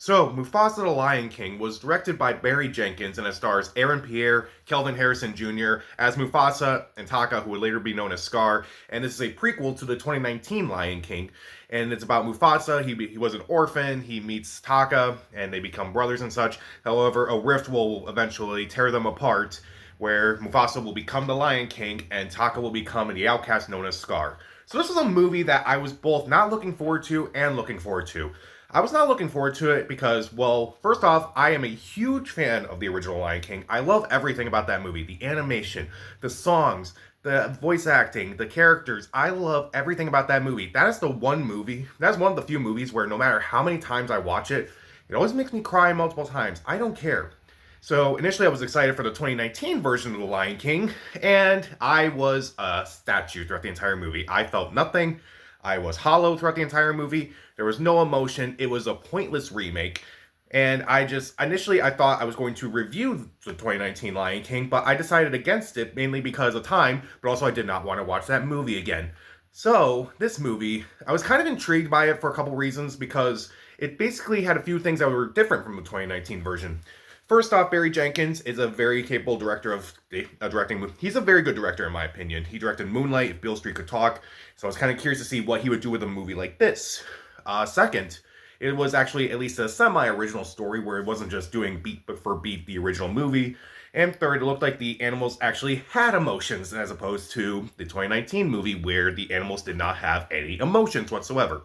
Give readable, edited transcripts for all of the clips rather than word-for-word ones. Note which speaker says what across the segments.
Speaker 1: So, Mufasa the Lion King was directed by Barry Jenkins and it stars Aaron Pierre, Kelvin Harrison Jr. as Mufasa and Taka, who would later be known as Scar. And this is a prequel to the 2019 Lion King. And it's about Mufasa. He was an orphan. He meets Taka and they become brothers and such. However, a rift will eventually tear them apart, where Mufasa will become the Lion King and Taka will become the outcast known as Scar. So, this was a movie that I was both not looking forward to and looking forward to. I was not looking forward to it because, well, first off, I am a huge fan of the original Lion King. I love everything about that movie. The animation, the songs, the voice acting, the characters. I love everything about that movie. That is one of the few movies where no matter how many times I watch it, it always makes me cry multiple times. I don't care. So initially I was excited for the 2019 version of The Lion King, and I was a statue throughout the entire movie. I felt nothing. I was hollow throughout the entire movie. There was no emotion. It was a pointless remake. And initially I thought I was going to review the 2019 Lion King, but I decided against it mainly because of time, but also I did not want to watch that movie again. So, this movie, I was kind of intrigued by it for a couple reasons because it basically had a few things that were different from the 2019 version. First off, Barry Jenkins is a very capable director of directing. He's a very good director, in my opinion. He directed Moonlight, If Beale Street Could Talk, so I was kind of curious to see what he would do with a movie like this. Second, it was actually at least a semi-original story where it wasn't just doing beat for beat the original movie. And third, it looked like the animals actually had emotions as opposed to the 2019 movie where the animals did not have any emotions whatsoever.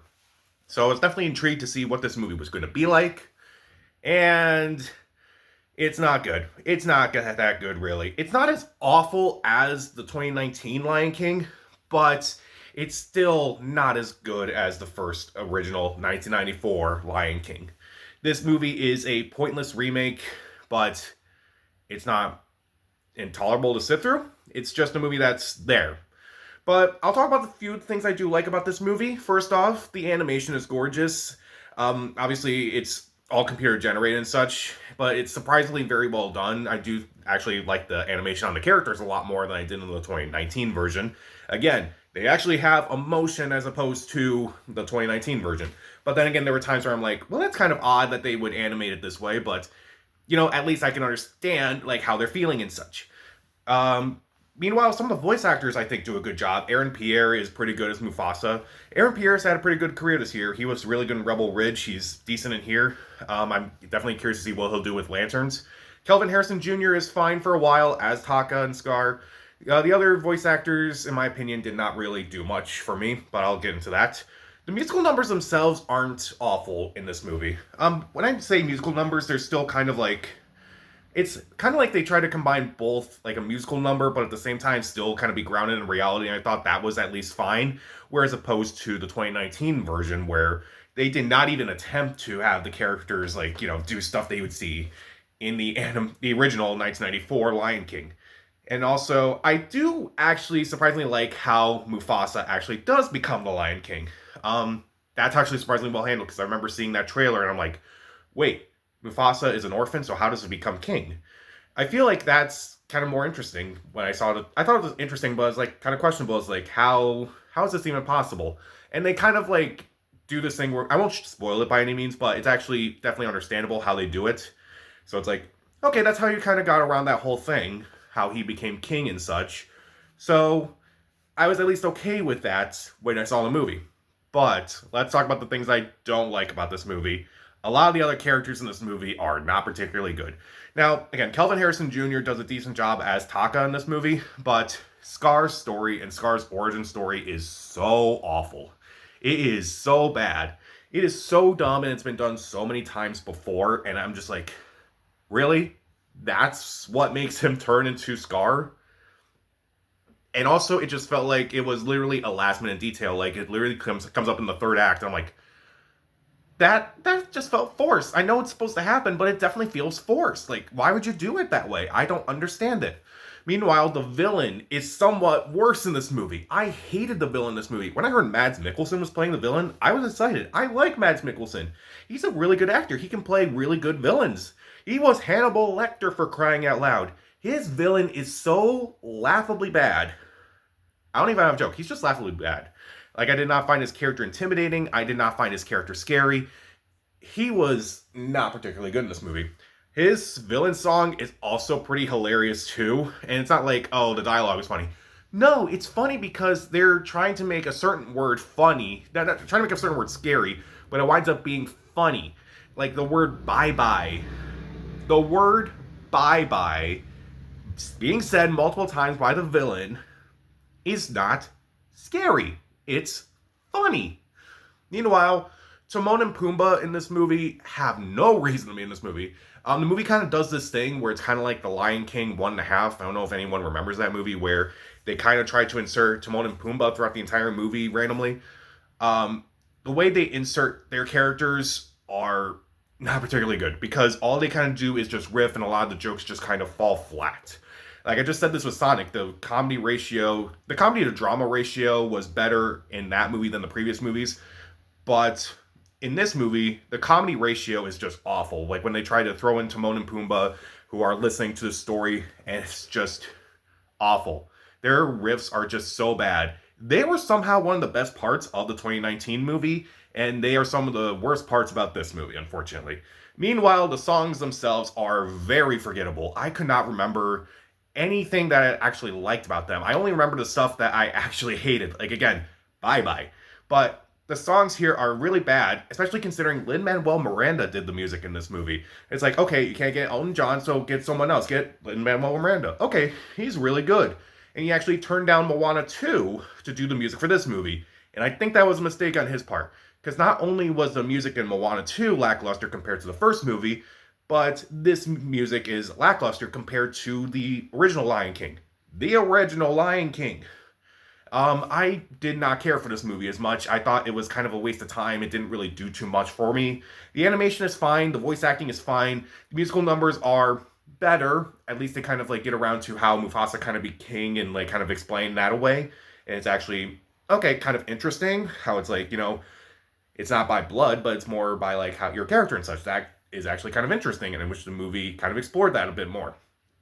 Speaker 1: So I was definitely intrigued to see what this movie was going to be like. And it's not good. It's not that good, really. It's not as awful as the 2019 Lion King, but it's still not as good as the first original 1994 Lion King. This movie is a pointless remake, but it's not intolerable to sit through. It's just a movie that's there. But I'll talk about the few things I do like about this movie. First off, the animation is gorgeous. Obviously, it's all computer generated and such, but it's surprisingly very well done. I do actually like the animation on the characters a lot more than I did in the 2019 version. Again, they actually have emotion as opposed to the 2019 version. But then again, there were times where I'm like, well, that's kind of odd that they would animate it this way, but, at least I can understand, like, how they're feeling and such. Meanwhile, some of the voice actors, I think, do a good job. Aaron Pierre is pretty good as Mufasa. Aaron Pierre's had a pretty good career this year. He was really good in Rebel Ridge. He's decent in here. I'm definitely curious to see what he'll do with Lanterns. Kelvin Harrison Jr. is fine for a while as Taka and Scar. The other voice actors, in my opinion, did not really do much for me, but I'll get into that. The musical numbers themselves aren't awful in this movie. When I say musical numbers, they're still kind of like... It's kind of like they try to combine both, like a musical number, but at the same time still kind of be grounded in reality, and I thought that was at least fine, whereas opposed to the 2019 version, where they did not even attempt to have the characters, like, do stuff they would see in the original 1994 Lion King. And also, I do actually surprisingly like how Mufasa actually does become the Lion King. That's actually surprisingly well handled, because I remember seeing that trailer, and I'm like, wait, Mufasa is an orphan, so how does he become king? I feel like that's kind of more interesting when I saw it. I thought it was interesting, but it's like kind of questionable. It's like, how is this even possible? And they kind of like do this thing where I won't spoil it by any means, but it's actually definitely understandable how they do it. So it's like, okay, that's how you kind of got around that whole thing, how he became king and such. So I was at least okay with that when I saw the movie. But let's talk about the things I don't like about this movie. A lot of the other characters in this movie are not particularly good. Now, again, Kelvin Harrison Jr. does a decent job as Taka in this movie, but Scar's story and Scar's origin story is so awful. It is so bad. It is so dumb, and it's been done so many times before, and I'm just like, really? That's what makes him turn into Scar? And also, it just felt like it was literally a last-minute detail. Like, it literally comes up in the third act, and I'm like, that just felt forced. I know it's supposed to happen, but it definitely feels forced. Like, why would you do it that way? I don't understand it. Meanwhile, the villain is somewhat worse in this movie. I hated the villain in this movie. When I heard Mads Mikkelsen was playing the villain, I was excited. I like Mads Mikkelsen. He's a really good actor. He can play really good villains. He was Hannibal Lecter, for crying out loud. His villain is so laughably bad. I don't even have a joke. He's just laughably bad. Like, I did not find his character intimidating. I did not find his character scary. he was not particularly good in this movie. His villain song is also pretty hilarious too, and it's not like, oh, the dialogue is funny. No, it's funny because they're trying to make a certain word funny. Not trying to make a certain word scary, but it winds up being funny. Like the word bye bye. The word bye bye being said multiple times by the villain is not scary. It's funny. Meanwhile, Timon and Pumbaa in this movie have no reason to be in this movie. The movie kind of does this thing where it's kind of like The Lion King 1.5. I don't know if anyone remembers that movie where they kind of try to insert Timon and Pumbaa throughout the entire movie randomly. The way they insert their characters are not particularly good because all they kind of do is just riff and a lot of the jokes just kind of fall flat. Like I just said this with Sonic, the comedy to drama ratio was better in that movie than the previous movies. But in this movie, the comedy ratio is just awful. Like when they try to throw in Timon and Pumbaa, who are listening to the story, and it's just awful. Their riffs are just so bad. They were somehow one of the best parts of the 2019 movie, and they are some of the worst parts about this movie, unfortunately. Meanwhile, the songs themselves are very forgettable. I could not remember anything that I actually liked about them. I only remember the stuff that I actually hated. Like, again, Bye Bye. But the songs here are really bad, especially considering Lin-Manuel Miranda did the music in this movie. It's like, okay, you can't get Elton John, so get someone else. Get Lin-Manuel Miranda. Okay, he's really good. And he actually turned down Moana 2 to do the music for this movie. And I think that was a mistake on his part. Because not only was the music in Moana 2 lackluster compared to the first movie, but this music is lackluster compared to the original Lion King. The original Lion King. I did not care for this movie as much. I thought it was kind of a waste of time. It didn't really do too much for me. The animation is fine. The voice acting is fine. The musical numbers are better. At least they kind of like get around to how Mufasa kind of be king and like kind of explain that away. And it's actually, okay, kind of interesting how it's like, it's not by blood, but it's more by like how your character and such. That is actually kind of interesting, and in which the movie kind of explored that a bit more.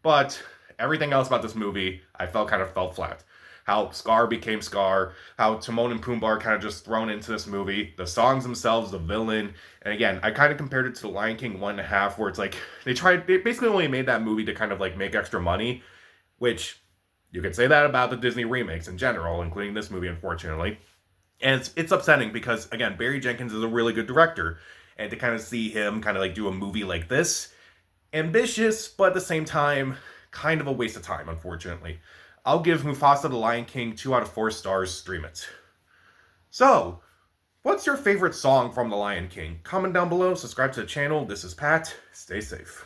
Speaker 1: But everything else about this movie, I felt kind of fell flat. How Scar became Scar, how Timon and Pumbaa are kind of just thrown into this movie, the songs themselves, the villain, and again, I kind of compared it to The Lion King 1.5, where it's like, they basically only made that movie to kind of like make extra money, which you could say that about the Disney remakes in general, including this movie, unfortunately. And it's upsetting because, again, Barry Jenkins is a really good director, and to kind of see him kind of like do a movie like this, ambitious, but at the same time, kind of a waste of time, unfortunately. I'll give Mufasa the Lion King 2 out of 4 stars. Stream it. So, what's your favorite song from The Lion King? Comment down below, subscribe to the channel. This is Pat. Stay safe.